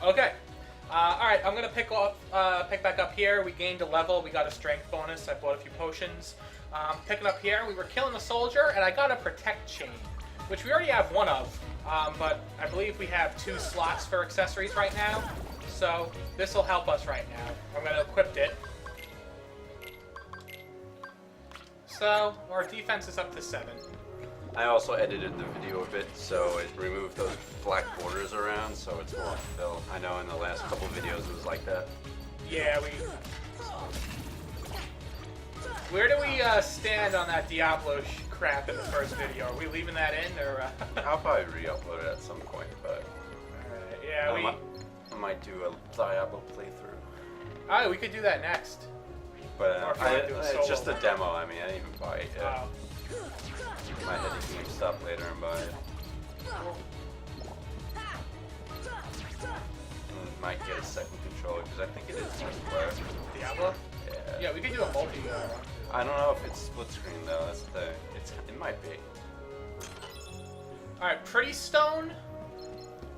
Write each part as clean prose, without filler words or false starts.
Okay. Alright, I'm gonna pick back up here. We gained a level, we got a strength bonus, I bought a few potions. Picking up here, we were killing a soldier, and I got a protect chain, which we already have one of, but I believe we have 2 slots for accessories right now, so this will help us right now. I'm gonna equip it. So, our defense is up to 7. I also edited the video a bit, so it removed those black borders around, so it's more fill. I know in the last couple videos it was like that. Yeah, Where do we stand on that Diablo crap in the first video? Are we leaving that in, or? I'll probably re-upload it at some point, but yeah, I might do a Diablo playthrough. Oh, we could do that next. But Or if you wanna do a it's just a solo. demo. I mean, I didn't even buy it yet. Might head to GameStop later and buy it. And might get a second controller because I think it is multiplayer. Diablo? Yeah. Yeah, we could do a multi. I don't know if it's split screen though. That's the thing. It might be. Alright, Pretty Stone.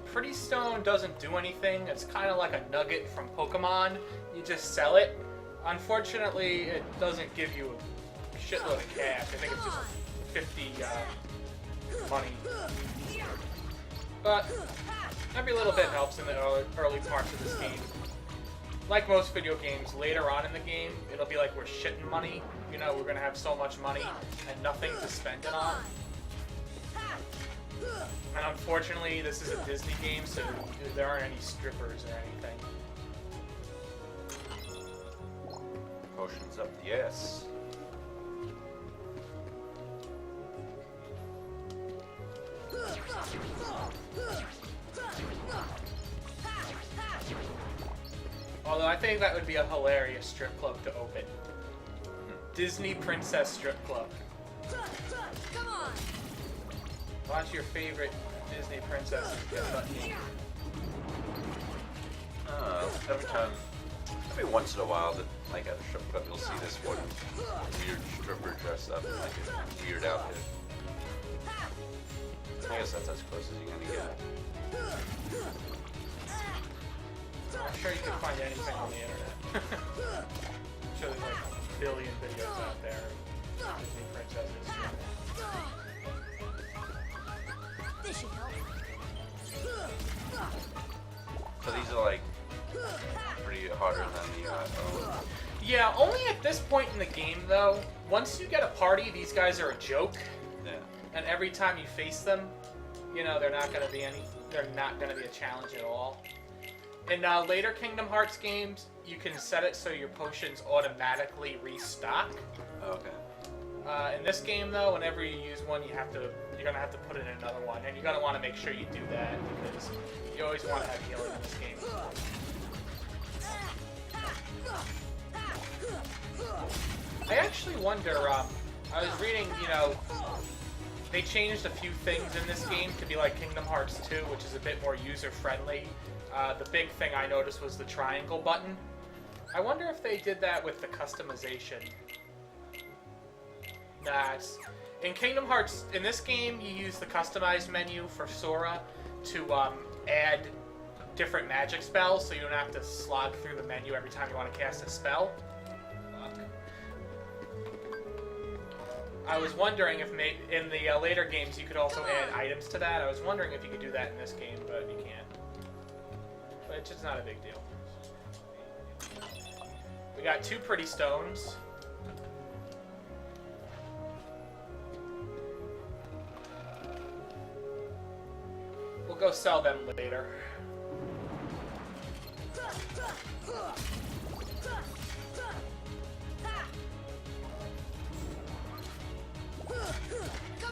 Pretty Stone doesn't do anything. It's kind of like a nugget from Pokemon. You just sell it. Unfortunately, it doesn't give you a shitload of cash. I think it's just 50 money. But every little bit helps in the early parts of this game. Like most video games, later on in the game, it'll be like we're shitting money. You know, we're gonna have so much money and nothing to spend it on. And unfortunately, this is a Disney game, so there aren't any strippers or anything. Potions up the ass. Although I think that would be a hilarious strip club to open. Disney Princess Strip Club. Come on. Watch your favorite Disney princesses get butt naked. Every once in a while, like at a strip club, you'll see this one weird stripper dressed up in like a weird outfit. I guess that's as close as you're gonna get. I'm sure you can find anything on the internet. I'm sure there's like a billion videos out there of Disney princesses. This should help. So these are like pretty harder than the Yeah, only at this point in the game though. Once you get a party, these guys are a joke, yeah. and every time you face them, you know they're not gonna be a challenge at all. In later Kingdom Hearts games, you can set it so your potions automatically restock. Okay. In this game, though, whenever you use one, you're gonna have to put in another one, and you're gonna want to make sure you do that because you always want to have healing in this game. I actually wonder. I was reading, they changed a few things in this game to be like Kingdom Hearts 2, which is a bit more user-friendly. The big thing I noticed was the triangle button. I wonder if they did that with the customization. Nah, in Kingdom Hearts, in this game, you use the customized menu for Sora to add different magic spells, so you don't have to slog through the menu every time you want to cast a spell. I was wondering if in the later games you could also add items to that. I was wondering if you could do that in this game, but you can't. But it's just not a big deal. We got 2 pretty stones. We'll go sell them later.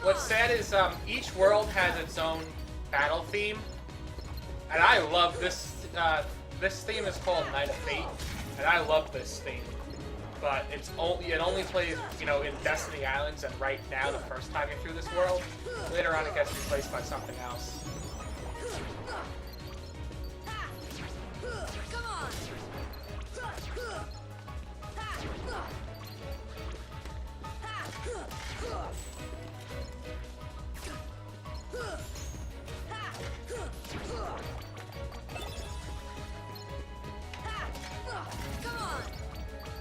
What's sad is each world has its own battle theme, and I love this. This theme is called Night of Fate, and I love this theme. But it only plays in Destiny Islands, and right now the first time you're through this world. Later on it gets replaced by something else. Come on.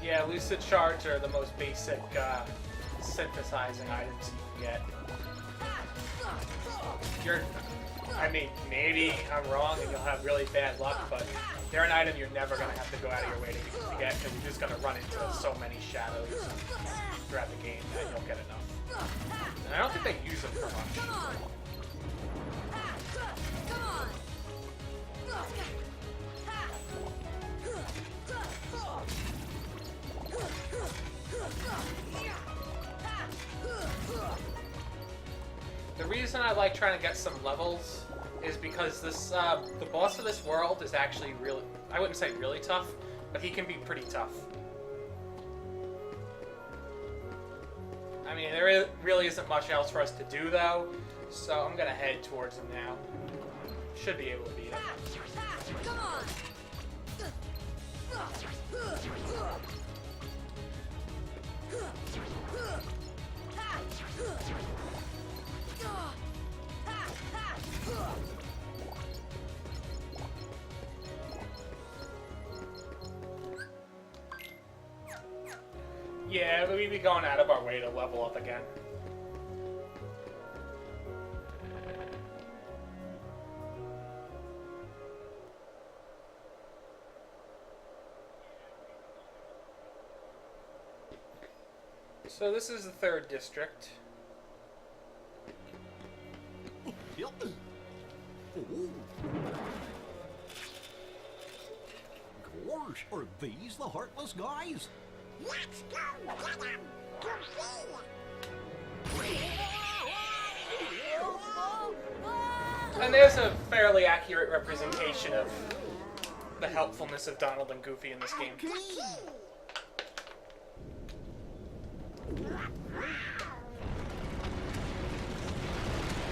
Yeah, lucid shards are the most basic synthesizing items you can get. I mean, maybe I'm wrong and you'll have really bad luck, but they're an item you're never going to have to go out of your way to get because you're just going to run into so many shadows throughout the game that you'll get enough. And I don't think they use them for much. Come on. Come on. The reason I like trying to get some levels is because this the boss of this world is actually really, I wouldn't say really tough, but he can be pretty tough. I mean, there really isn't much else for us to do though, so I'm gonna head towards him now. Should be able to beat him. Come on. Yeah, we'd be going out of our way to level up again. So this is the 3rd district. Yep. Oh. Gosh, are these the Heartless guys? Let's go get him! And there's a fairly accurate representation of the helpfulness of Donald and Goofy in this game.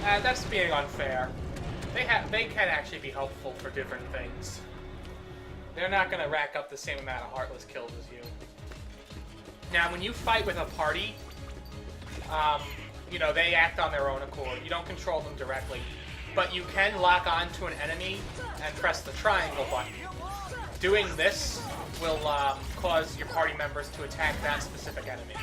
And that's being unfair. They can actually be helpful for different things. They're not going to rack up the same amount of Heartless kills as you. Now, when you fight with a party, you know, they act on their own accord. You don't control them directly. But you can lock onto an enemy and press the triangle button. Doing this will cause your party members to attack that specific enemy.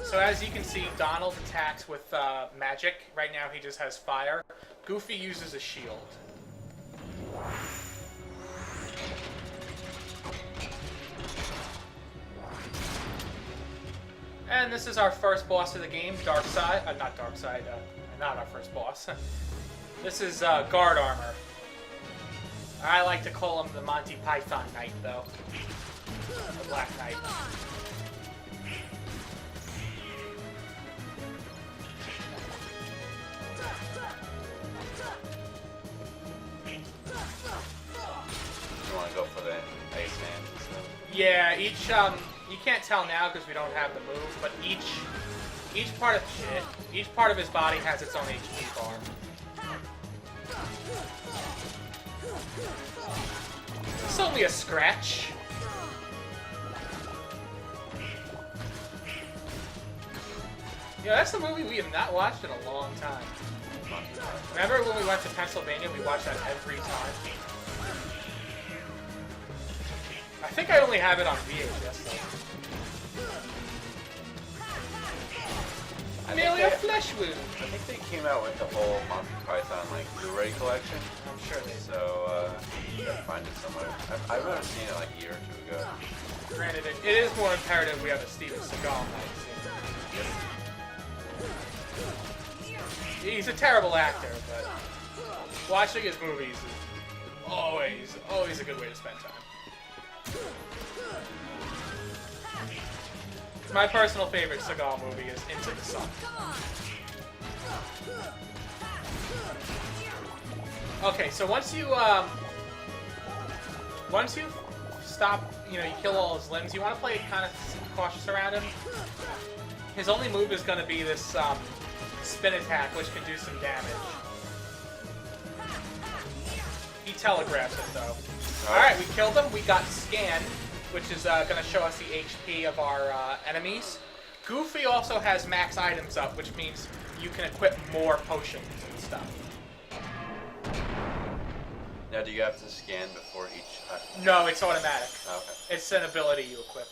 So as you can see, Donald attacks with magic. Right now he just has fire. Goofy uses a shield. And this is our first boss of the game, Darkseid. Not Darkseid, not our first boss. This is Guard Armor. I like to call him the Monty Python Knight, though. The Black Knight. You want to go for the ice hand and stuff? Yeah, each you can't tell now because we don't have the move, but each part of his body has its own HP bar. It's only a scratch. Yeah, that's a movie we have not watched in a long time. Remember when we went to Pennsylvania, we watched that every time? I think I only have it on VHS though. Merely a flesh wound. I think they came out with the whole Monty Python like Blu-ray collection. I'm sure they did. So you gotta find it somewhere. I remember seeing it like a year or two ago. Granted, it is more imperative we have a Steven Seagal night scene. He's a terrible actor, but watching his movies is always a good way to spend time. My personal favorite Seagal movie is Into the Sun. Okay, so once you stop, you kill all his limbs, you want to play kind of cautious around him. His only move is going to be this spin attack, which can do some damage. He telegraphs it, though. Alright, we killed him. We got Scan, which is going to show us the HP of our enemies. Goofy also has max items up, which means you can equip more potions and stuff. Now, do you have to scan before each? No, it's automatic. Okay. It's an ability you equip.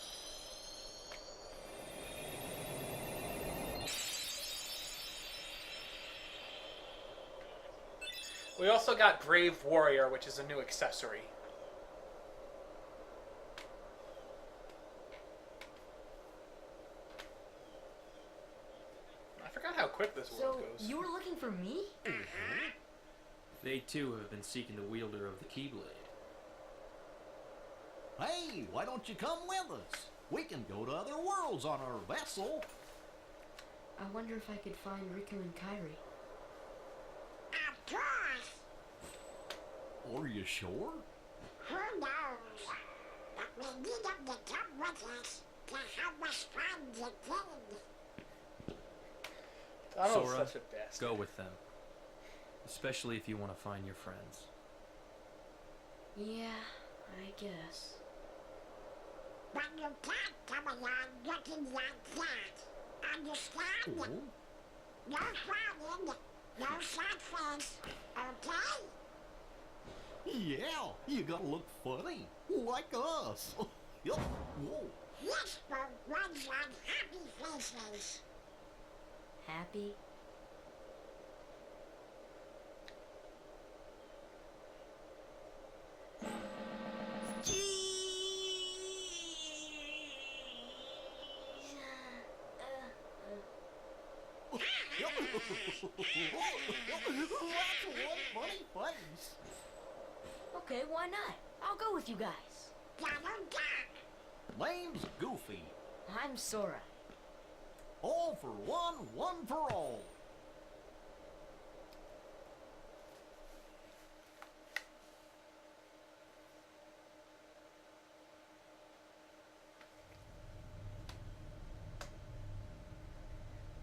We also got Brave Warrior, which is a new accessory. I forgot how quick this So, world goes. you were looking for me? They too have been seeking the wielder of the Keyblade. Hey, why don't you come with us? We can go to other worlds on our vessel. I wonder if I could find Riku and Kairi. Of course. Are you sure? Who knows? But we need them to come with us to help us find the thing. Donald's Sora, such a bastard. Go with them. Especially if you want to find your friends. Yeah, I guess. But you can't come along looking like that. Understand? Oh, No frowning, no sad face, okay? yeah, you gotta look funny, like us. Yup. Whoa. Yes, but ones on happy faces. Happy? That's one funny face. Okay, why not? I'll go with you guys. Donald Duck. Name's Goofy. I'm Sora. All for one, one for all.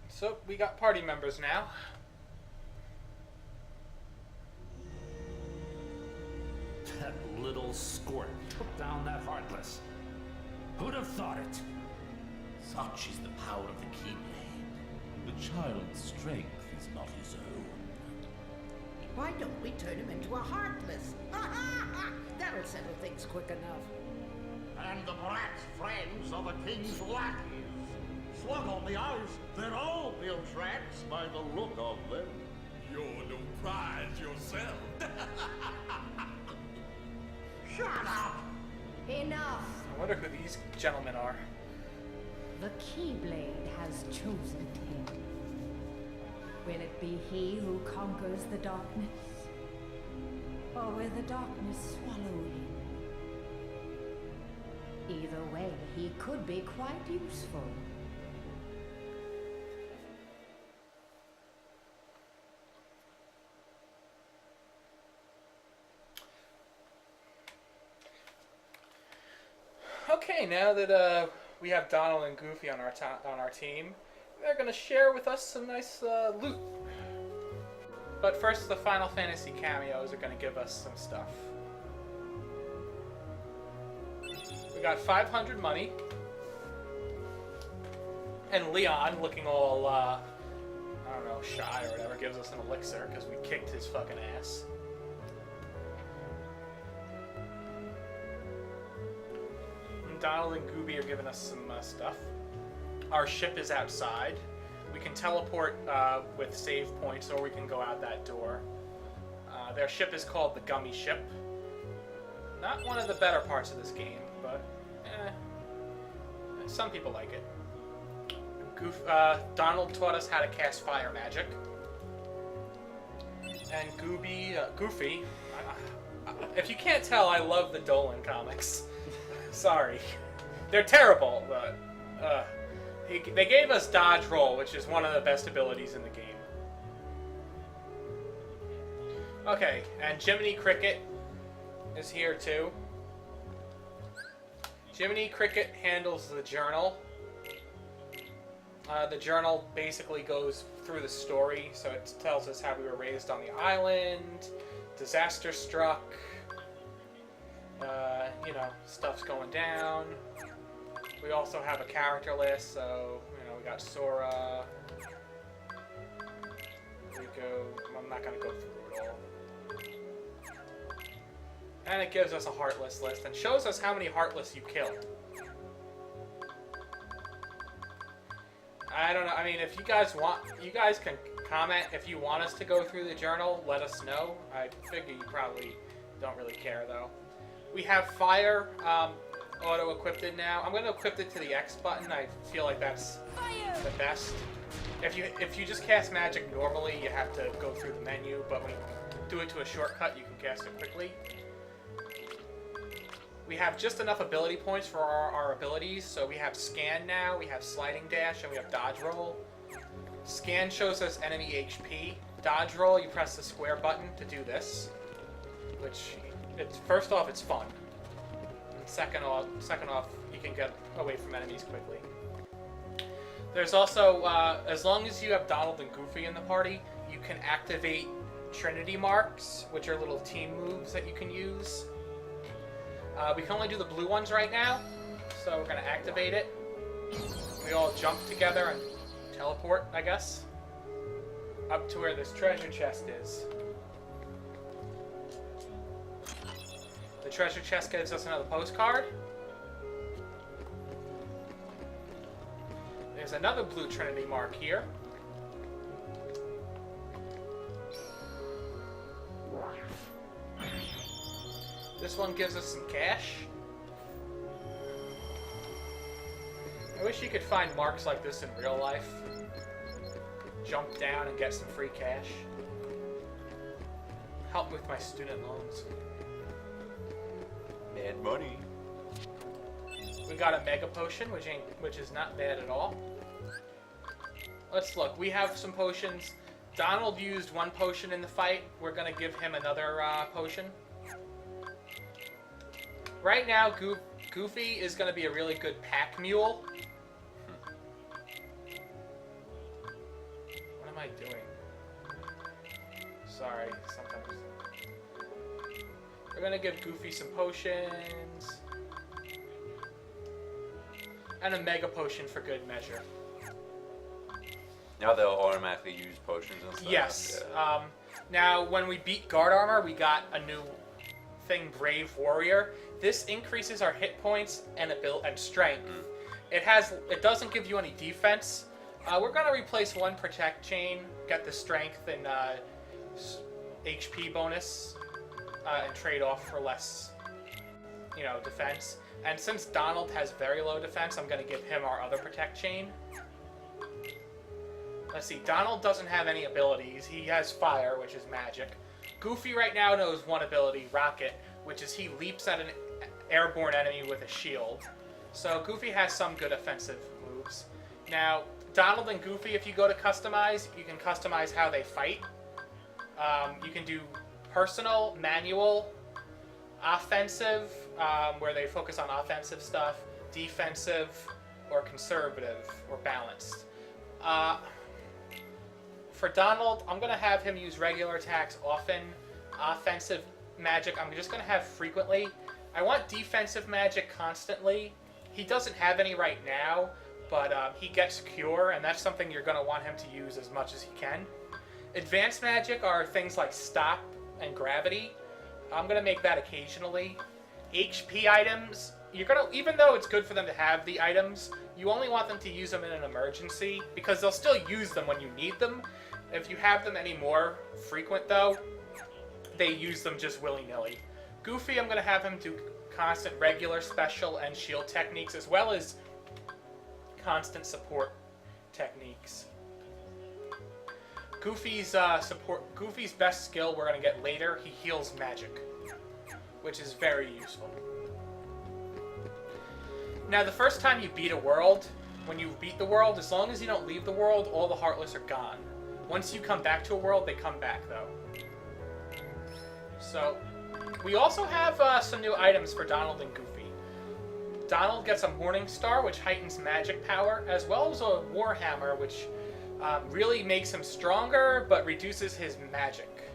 So, we got party members now. That little squirt took down that Heartless. Who'd have thought it? Such is the power of the Keyblade. The child's strength is not his own. Why don't we turn him into a Heartless? That'll settle things quick enough. And the brat's friends are the king's lackeys. Slug on the eyes, they're all bilge rats by the look of them. You're no prize yourself. Shut up! Enough! I wonder who these gentlemen are. The Keyblade has chosen him. Will it be he who conquers the darkness? Or will the darkness swallow him? Either way, he could be quite useful. Okay, now that we have Donald and Goofy on our team, they're gonna share with us some nice loot. But first, the Final Fantasy cameos are gonna give us some stuff. We got 500 money, and Leon, looking all I don't know, shy or whatever, gives us an elixir because we kicked his fucking ass. Donald and Gooby are giving us some stuff. Our ship is outside. We can teleport with save points, or we can go out that door. Their ship is called the Gummy Ship. Not one of the better parts of this game, but some people like it. Donald taught us how to cast fire magic. And Goofy, if you can't tell, I love the Dolan comics. Sorry. They're terrible, but they gave us dodge roll, which is one of the best abilities in the game. Okay, and Jiminy Cricket is here too. Jiminy Cricket handles the journal. The journal basically goes through the story, so it tells us how we were raised on the island, disaster struck, stuff's going down. We also have a character list, so, we got Sora, Rico. I'm not going to go through it all. And it gives us a Heartless list and shows us how many Heartless you killed. I don't know. I mean, if you guys want, you guys can comment if you want us to go through the journal. Let us know. I figure you probably don't really care, though. We have Fire auto-equipped now. I'm going to equip it to the X button. I feel like that's the best. If you just cast magic normally, you have to go through the menu, but when you do it to a shortcut, you can cast it quickly. We have just enough ability points for our abilities, so we have Scan now, we have Sliding Dash, and we have Dodge Roll. Scan shows us enemy HP. Dodge Roll, you press the square button to do this, which, first off, it's fun. And second off, you can get away from enemies quickly. There's also, as long as you have Donald and Goofy in the party, you can activate Trinity Marks, which are little team moves that you can use. We can only do the blue ones right now, so we're going to activate it. We all jump together and teleport, I guess, up to where this treasure chest is. The treasure chest gives us another postcard. There's another blue Trinity mark here. This one gives us some cash. I wish you could find marks like this in real life. Jump down and get some free cash. Help with my student loans. Mad money. We got a Mega Potion, which is not bad at all. Let's look. We have some potions. Donald used one potion in the fight. We're going to give him another potion. Right now, Goofy is going to be a really good pack mule. What am I doing? Sorry, sometimes. We're going to give Goofy some potions. And a Mega Potion for good measure. Now they'll automatically use potions and stuff. Yes. Yeah. Now, when we beat Guard Armor, we got a new thing, Brave Warrior. This increases our hit points and strength. It doesn't give you any defense. We're gonna replace one Protect Chain, get the strength and HP bonus, and trade off for less, defense. And since Donald has very low defense, I'm gonna give him our other Protect Chain. Let's see, Donald doesn't have any abilities. He has Fire, which is magic. Goofy right now knows one ability, Rocket, which is he leaps at an airborne enemy with a shield. So Goofy has some good offensive moves. Now, Donald and Goofy, if you go to customize, you can customize how they fight. You can do personal, manual, offensive, where they focus on offensive stuff, defensive, or conservative, or balanced. For Donald, I'm going to have him use regular attacks often. Offensive magic, I'm just going to have frequently. I want defensive magic constantly. He doesn't have any right now, but he gets Cure, and that's something you're going to want him to use as much as he can. Advanced magic are things like Stop and Gravity. I'm going to make that occasionally. HP items, even though it's good for them to have the items, you only want them to use them in an emergency, because they'll still use them when you need them. If you have them any more frequent, though, they use them just willy-nilly. Goofy, I'm going to have him do constant regular, special, and shield techniques, as well as constant support techniques. Goofy's best skill we're going to get later, he heals magic, which is very useful. Now, the first time you beat a world, when you beat the world, as long as you don't leave the world, all the Heartless are gone. Once you come back to a world, they come back, though. So, we also have some new items for Donald and Goofy. Donald gets a Morning Star, which heightens magic power, as well as a Warhammer, which really makes him stronger, but reduces his magic.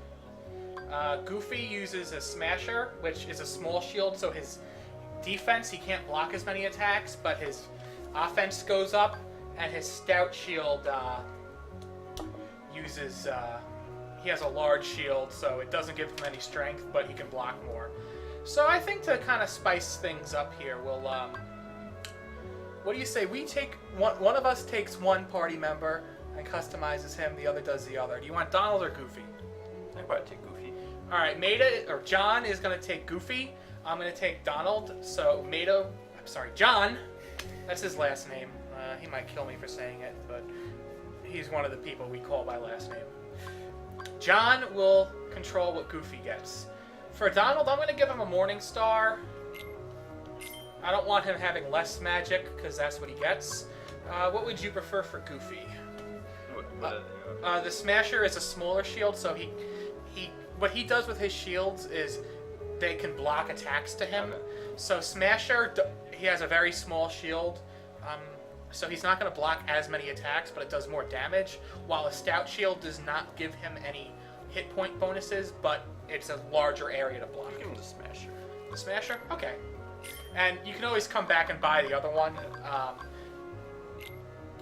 Goofy uses a Smasher, which is a small shield, so his defense, he can't block as many attacks, but his offense goes up, and his Stout Shield he has a large shield, so it doesn't give him any strength, but he can block more. So I think to kind of spice things up here, we'll what do you say? We take one of us takes one party member and customizes him. The other does the other. Do you want Donald or Goofy? I probably take Goofy. All right, John is gonna take Goofy. I'm gonna take Donald. So John. That's his last name. He might kill me for saying it, but he's one of the people we call by last name. John will control what Goofy gets. For Donald, I'm going to give him a Morning Star. I don't want him having less magic, because that's what he gets. What would you prefer for Goofy? The Smasher is a smaller shield, so what he does with his shields is they can block attacks to him. Okay. So Smasher, he has a very small shield, so he's not going to block as many attacks, but it does more damage, while a Stout Shield does not give him any hit point bonuses, but it's a larger area to block. Give him the Smasher. The Smasher? Okay. And you can always come back and buy the other one.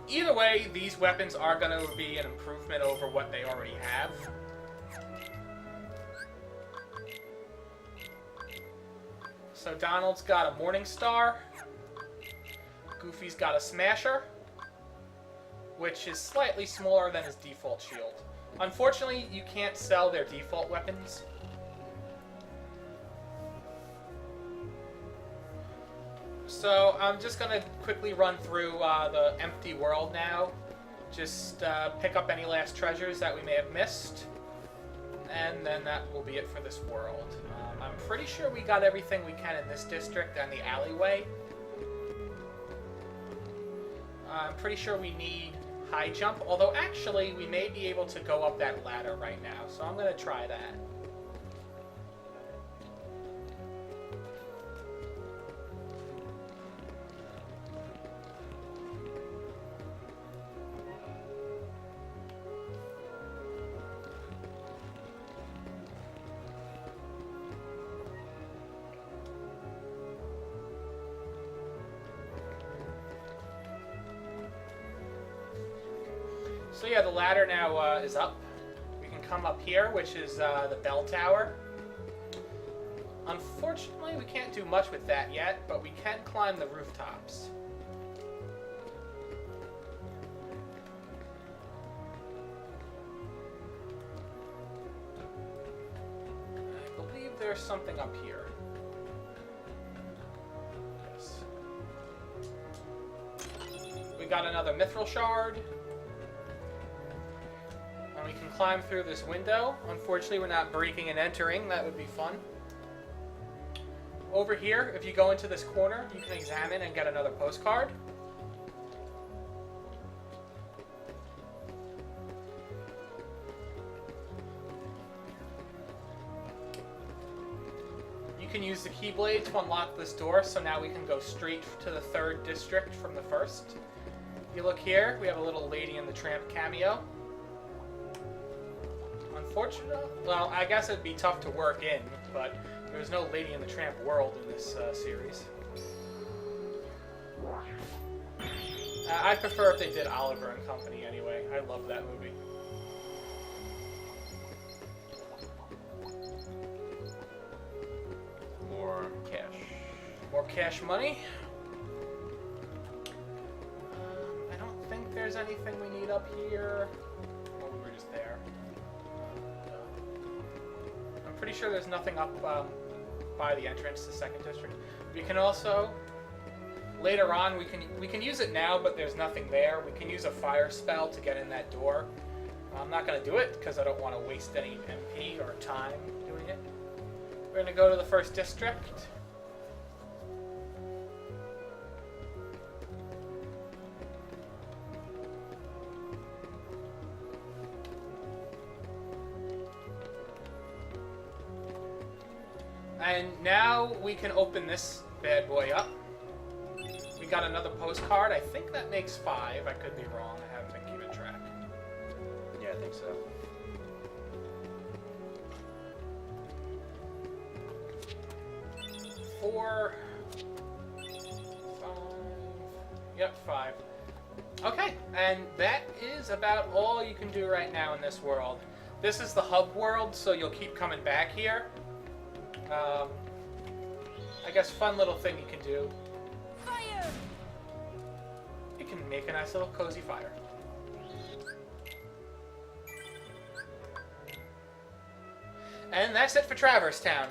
Either way, these weapons are going to be an improvement over what they already have. So Donald's got a Morning Star. Goofy's got a Smasher, which is slightly smaller than his default shield. Unfortunately, you can't sell their default weapons. So I'm just going to quickly run through the empty world now. Just pick up any last treasures that we may have missed. And then that will be it for this world. I'm pretty sure we got everything we can in this district and the alleyway. I'm pretty sure we need high jump, although actually we may be able to go up that ladder right now, so I'm going to try that. So yeah, the ladder now is up. We can come up here, which is the bell tower. Unfortunately, we can't do much with that yet, but we can climb the rooftops. I believe there's something up here. Yes. We got another Mithril Shard. We can climb through this window. Unfortunately, we're not breaking and entering. That would be fun. Over here, if you go into this corner, you can examine and get another postcard. You can use the Keyblade to unlock this door, so now we can go straight to the 3rd district from the 1st. If you look here, we have a little Lady and the Tramp cameo. Unfortunately, well, I guess it'd be tough to work in, but there's no Lady and the Tramp world in this series. I prefer if they did Oliver and Company anyway. I love that movie. More cash. More cash money. I don't think there's anything we need up here. Oh, we were just there. I'm pretty sure there's nothing up by the entrance to 2nd District. We can also, later on, we can use it now, but there's nothing there. We can use a fire spell to get in that door. I'm not going to do it because I don't want to waste any MP or time doing it. We're going to go to the 1st District. And now we can open this bad boy up. We got another postcard. I think that makes 5. I could be wrong. I haven't been keeping track. Yeah, I think so. Four, 5. Yep, 5. Okay, and that is about all you can do right now in this world. This is the hub world, so you'll keep coming back here. I guess, fun little thing you can do. Fire! You can make a nice little cozy fire. And that's it for Traverse Town.